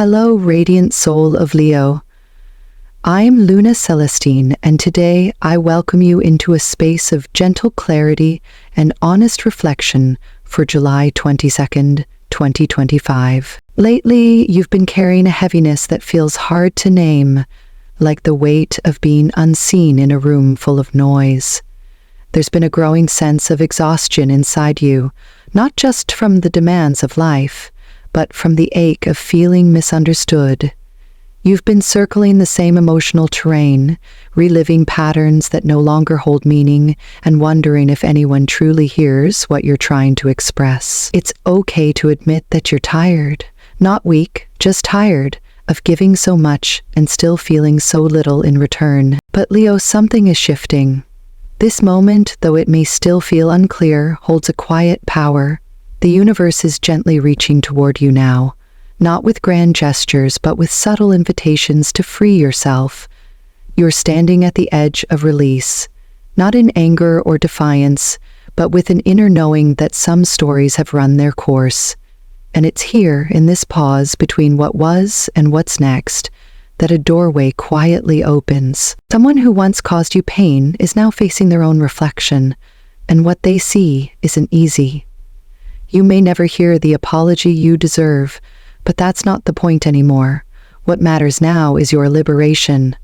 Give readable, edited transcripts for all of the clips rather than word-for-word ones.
Hello, radiant soul of Leo. I'm Luna Celestine, and today I welcome you into a space of gentle clarity and honest reflection for July 22nd, 2025. Lately, you've been carrying a heaviness that feels hard to name, like the weight of being unseen in a room full of noise. There's been a growing sense of exhaustion inside you, not just from the demands of life, but from the ache of feeling misunderstood. You've been circling the same emotional terrain, reliving patterns that no longer hold meaning, and wondering if anyone truly hears what you're trying to express. It's okay to admit that you're tired, not weak, just tired of giving so much and still feeling so little in return. But Leo, something is shifting. This moment, though it may still feel unclear, holds a quiet power. The universe is gently reaching toward you now, not with grand gestures, but with subtle invitations to free yourself. You're standing at the edge of release, not in anger or defiance, but with an inner knowing that some stories have run their course. And it's here, in this pause between what was and what's next, that a doorway quietly opens. Someone who once caused you pain is now facing their own reflection, and what they see isn't easy. You may never hear the apology you deserve, but that's not the point anymore. What matters now is your liberation,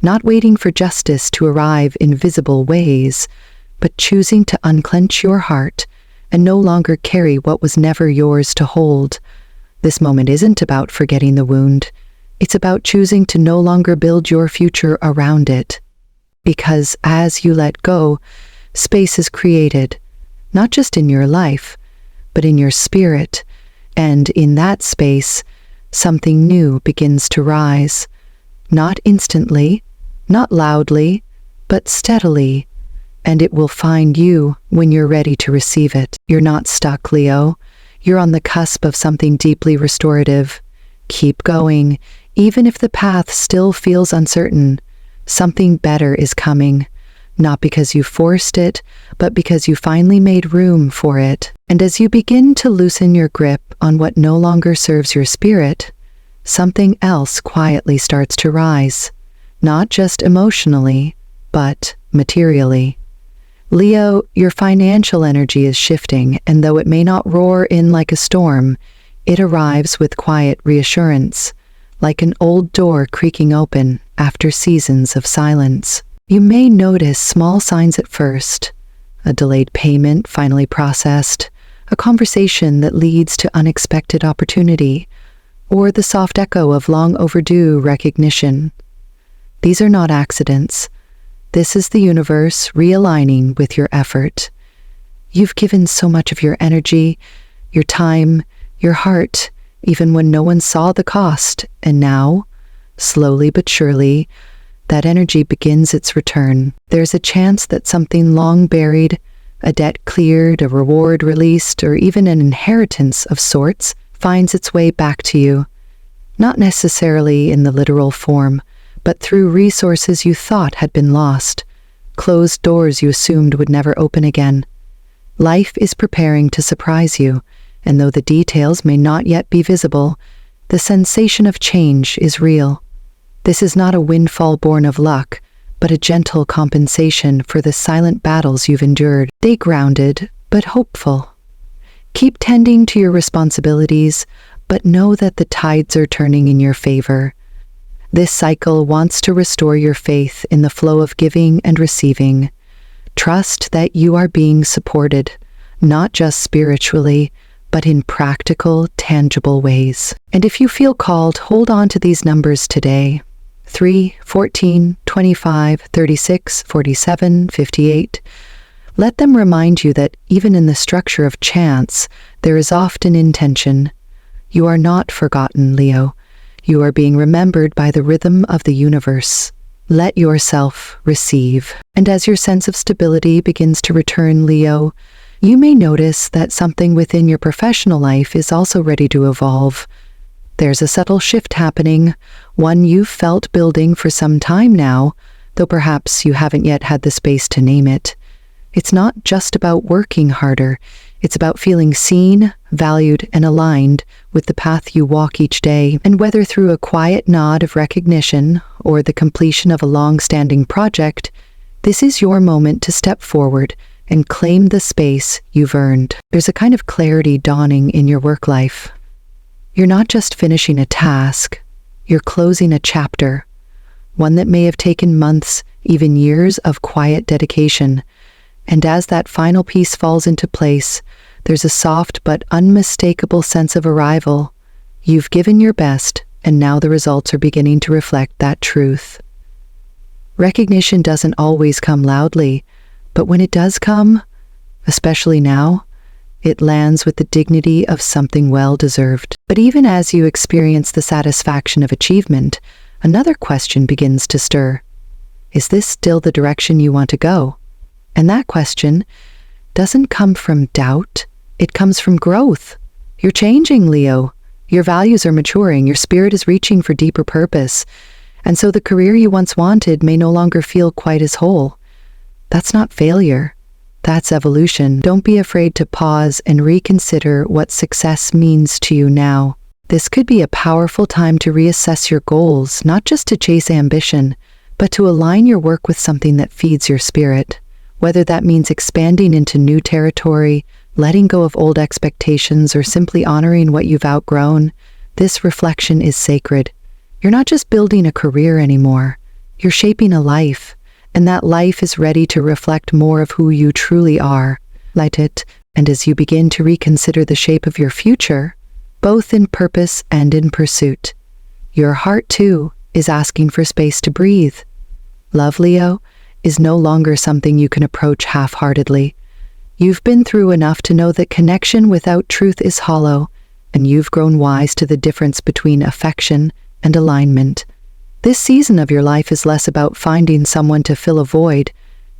not waiting for justice to arrive in visible ways, but choosing to unclench your heart and no longer carry what was never yours to hold. This moment isn't about forgetting the wound. It's about choosing to no longer build your future around it. Because as you let go, space is created, not just in your life, but in your spirit. And in that space, something new begins to rise. Not instantly, not loudly, but steadily. And it will find you when you're ready to receive it. You're not stuck, Leo. You're on the cusp of something deeply restorative. Keep going, even if the path still feels uncertain. Something better is coming. Not because you forced it, but because you finally made room for it. And as you begin to loosen your grip on what no longer serves your spirit, something else quietly starts to rise. Not just emotionally, but materially. Leo, your financial energy is shifting, and though it may not roar in like a storm, it arrives with quiet reassurance, like an old door creaking open after seasons of silence. You may notice small signs at first: a delayed payment finally processed, a conversation that leads to unexpected opportunity, or the soft echo of long overdue recognition. These are not accidents. This is the universe realigning with your effort. You've given so much of your energy, your time, your heart, even when no one saw the cost, and now, slowly but surely, that energy begins its return. There's a chance that something long buried, a debt cleared, a reward released, or even an inheritance of sorts, finds its way back to you. Not necessarily in the literal form, but through resources you thought had been lost, closed doors you assumed would never open again. Life is preparing to surprise you, and though the details may not yet be visible, the sensation of change is real. This is not a windfall born of luck, but a gentle compensation for the silent battles you've endured. Stay grounded, but hopeful. Keep tending to your responsibilities, but know that the tides are turning in your favor. This cycle wants to restore your faith in the flow of giving and receiving. Trust that you are being supported, not just spiritually, but in practical, tangible ways. And if you feel called, hold on to these numbers today: 3, 14, 25, 36, 47, 58. Let them remind you that even in the structure of chance, there is often intention. You are not forgotten, Leo. You are being remembered by the rhythm of the universe. Let yourself receive. And as your sense of stability begins to return, Leo, you may notice that something within your professional life is also ready to evolve. There's a subtle shift happening, one you've felt building for some time now, though perhaps you haven't yet had the space to name it. It's not just about working harder. It's about feeling seen, valued, and aligned with the path you walk each day. And whether through a quiet nod of recognition or the completion of a long-standing project, this is your moment to step forward and claim the space you've earned. There's a kind of clarity dawning in your work life. You're not just finishing a task, you're closing a chapter, one that may have taken months, even years of quiet dedication. And as that final piece falls into place, there's a soft but unmistakable sense of arrival. You've given your best, and now the results are beginning to reflect that truth. Recognition doesn't always come loudly, but when it does come, especially now, it lands with the dignity of something well-deserved. But even as you experience the satisfaction of achievement, another question begins to stir. Is this still the direction you want to go? And that question doesn't come from doubt, it comes from growth. You're changing, Leo. Your values are maturing, your spirit is reaching for deeper purpose, and so the career you once wanted may no longer feel quite as whole. That's not failure. That's evolution. Don't be afraid to pause and reconsider what success means to you now. This could be a powerful time to reassess your goals, not just to chase ambition, but to align your work with something that feeds your spirit. Whether that means expanding into new territory, letting go of old expectations, or simply honoring what you've outgrown, this reflection is sacred. You're not just building a career anymore. You're shaping a life. And that life is ready to reflect more of who you truly are. Light it, and as you begin to reconsider the shape of your future, both in purpose and in pursuit, your heart, too, is asking for space to breathe. Love, Leo, is no longer something you can approach half-heartedly. You've been through enough to know that connection without truth is hollow, and you've grown wise to the difference between affection and alignment. This season of your life is less about finding someone to fill a void,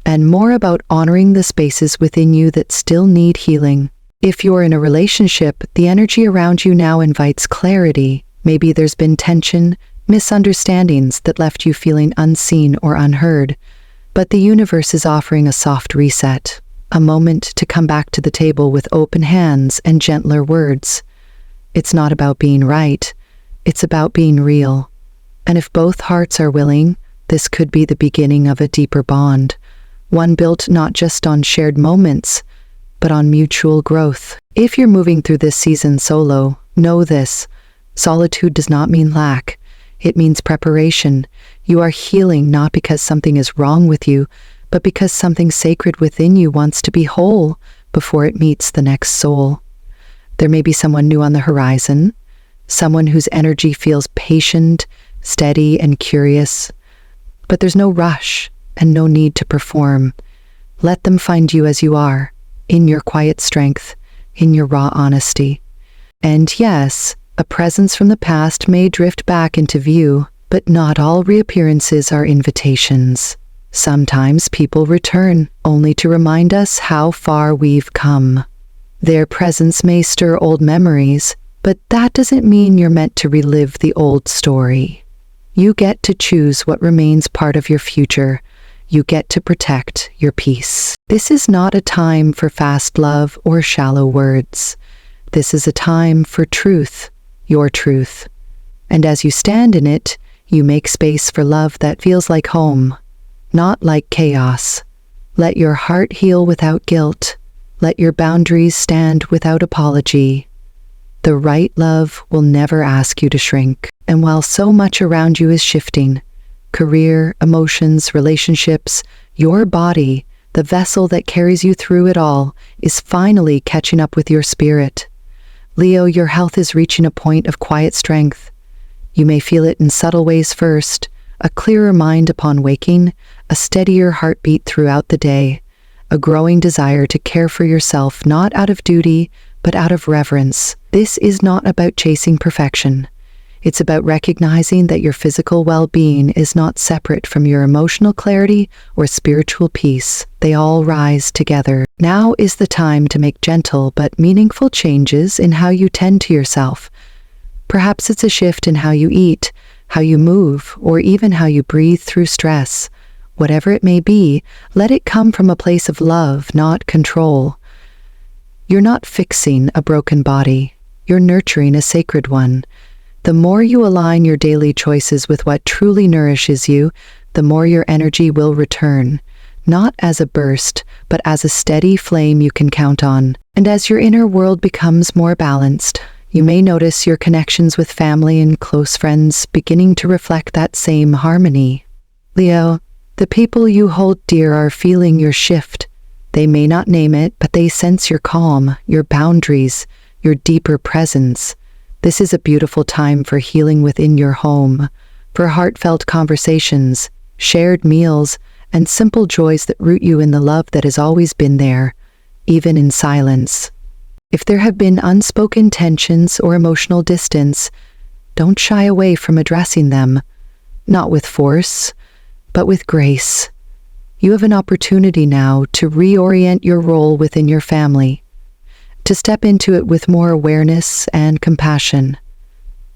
and more about honoring the spaces within you that still need healing. If you're in a relationship, the energy around you now invites clarity. Maybe there's been tension, misunderstandings that left you feeling unseen or unheard. But the universe is offering a soft reset, a moment to come back to the table with open hands and gentler words. It's not about being right, it's about being real. And if both hearts are willing, this could be the beginning of a deeper bond, one built not just on shared moments, but on mutual growth. If you're moving through this season solo, know this: solitude does not mean lack. It means preparation. You are healing not because something is wrong with you, but because something sacred within you wants to be whole before it meets the next soul. There may be someone new on the horizon, someone whose energy feels patient, steady, and curious. But there's no rush and no need to perform. Let them find you as you are, in your quiet strength, in your raw honesty. And yes, a presence from the past may drift back into view, but not all reappearances are invitations. Sometimes people return, only to remind us how far we've come. Their presence may stir old memories, but that doesn't mean you're meant to relive the old story. You get to choose what remains part of your future. You get to protect your peace. This is not a time for fast love or shallow words. This is a time for truth, your truth. And as you stand in it, you make space for love that feels like home, not like chaos. Let your heart heal without guilt. Let your boundaries stand without apology. The right love will never ask you to shrink. And while so much around you is shifting, career, emotions, relationships, your body, the vessel that carries you through it all, is finally catching up with your spirit. Leo, your health is reaching a point of quiet strength. You may feel it in subtle ways first: a clearer mind upon waking, a steadier heartbeat throughout the day, a growing desire to care for yourself not out of duty, but out of reverence. This is not about chasing perfection. It's about recognizing that your physical well-being is not separate from your emotional clarity or spiritual peace. They all rise together. Now is the time to make gentle but meaningful changes in how you tend to yourself. Perhaps it's a shift in how you eat, how you move, or even how you breathe through stress. Whatever it may be, let it come from a place of love, not control. You're not fixing a broken body, you're nurturing a sacred one. The more you align your daily choices with what truly nourishes you, the more your energy will return, not as a burst, but as a steady flame you can count on. And as your inner world becomes more balanced, you may notice your connections with family and close friends beginning to reflect that same harmony. Leo, the people you hold dear are feeling your shift. They may not name it, but they sense your calm, your boundaries, your deeper presence. This is a beautiful time for healing within your home, for heartfelt conversations, shared meals, and simple joys that root you in the love that has always been there, even in silence. If there have been unspoken tensions or emotional distance, don't shy away from addressing them, not with force, but with grace. You have an opportunity now to reorient your role within your family, to step into it with more awareness and compassion.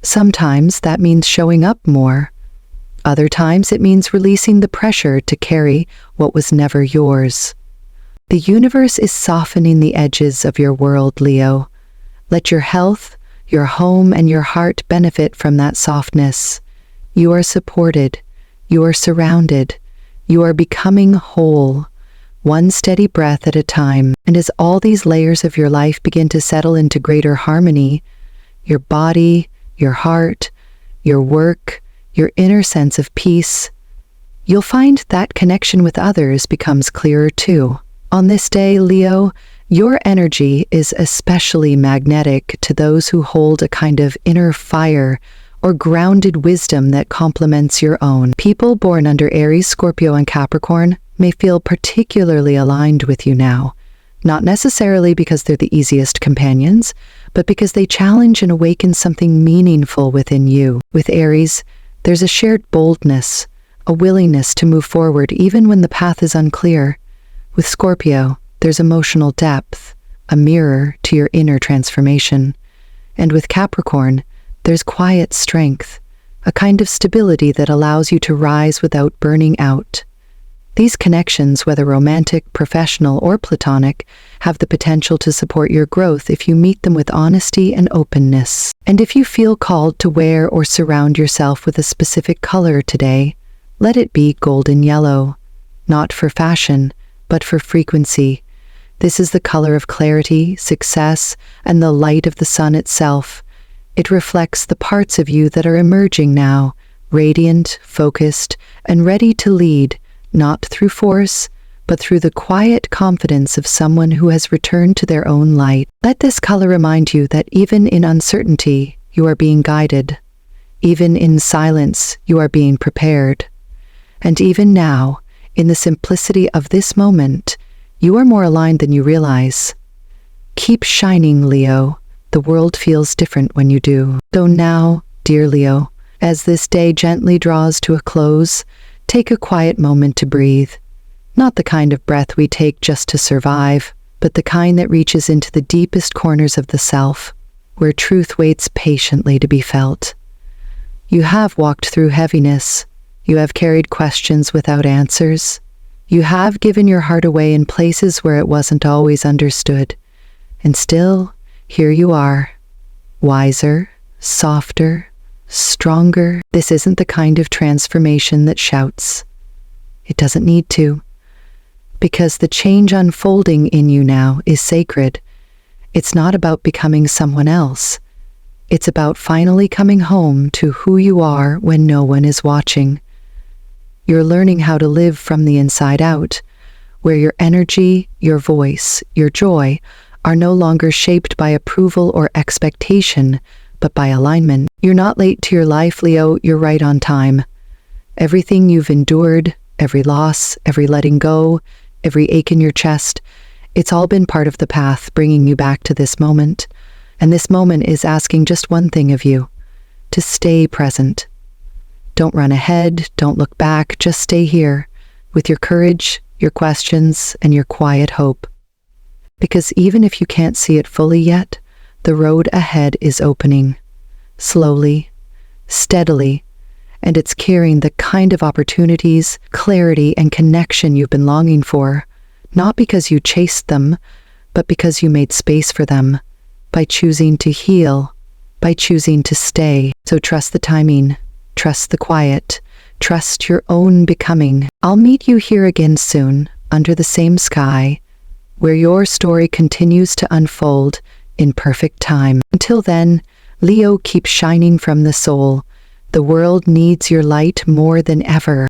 Sometimes that means showing up more. Other times it means releasing the pressure to carry what was never yours. The universe is softening the edges of your world, Leo. Let your health, your home, and your heart benefit from that softness. You are supported. You are surrounded. You are becoming whole, one steady breath at a time. And as all these layers of your life begin to settle into greater harmony, your body, your heart, your work, your inner sense of peace, you'll find that connection with others becomes clearer too. On this day, Leo, your energy is especially magnetic to those who hold a kind of inner fire or grounded wisdom that complements your own. People born under Aries, Scorpio, and Capricorn may feel particularly aligned with you now, not necessarily because they're the easiest companions, but because they challenge and awaken something meaningful within you. With Aries, there's a shared boldness, a willingness to move forward even when the path is unclear. With Scorpio, there's emotional depth, a mirror to your inner transformation. And with Capricorn, there's quiet strength, a kind of stability that allows you to rise without burning out. These connections, whether romantic, professional, or platonic, have the potential to support your growth if you meet them with honesty and openness. And if you feel called to wear or surround yourself with a specific color today, let it be golden yellow, not for fashion, but for frequency. This is the color of clarity, success, and the light of the sun itself. It reflects the parts of you that are emerging now, radiant, focused, and ready to lead, not through force, but through the quiet confidence of someone who has returned to their own light. Let this color remind you that even in uncertainty, you are being guided. Even in silence, you are being prepared. And even now, in the simplicity of this moment, you are more aligned than you realize. Keep shining, Leo. The world feels different when you do. So now, dear Leo, as this day gently draws to a close, take a quiet moment to breathe. Not the kind of breath we take just to survive, but the kind that reaches into the deepest corners of the self, where truth waits patiently to be felt. You have walked through heaviness. You have carried questions without answers. You have given your heart away in places where it wasn't always understood. And still, here you are, wiser, softer, stronger. This isn't the kind of transformation that shouts. It doesn't need to, because the change unfolding in you now is sacred. It's not about becoming someone else. It's about finally coming home to who you are when no one is watching. You're learning how to live from the inside out, where your energy, your voice, your joy are no longer shaped by approval or expectation, but by alignment. You're not late to your life, Leo, you're right on time. Everything you've endured, every loss, every letting go, every ache in your chest, it's all been part of the path bringing you back to this moment. And this moment is asking just one thing of you, to stay present. Don't run ahead, don't look back, just stay here, with your courage, your questions, and your quiet hope. Because even if you can't see it fully yet, the road ahead is opening, slowly, steadily, and it's carrying the kind of opportunities, clarity, and connection you've been longing for, not because you chased them, but because you made space for them, by choosing to heal, by choosing to stay. So trust the timing, trust the quiet, trust your own becoming. I'll meet you here again soon, under the same sky, where your story continues to unfold in perfect time. Until then, Leo, keep shining from the soul. The world needs your light more than ever.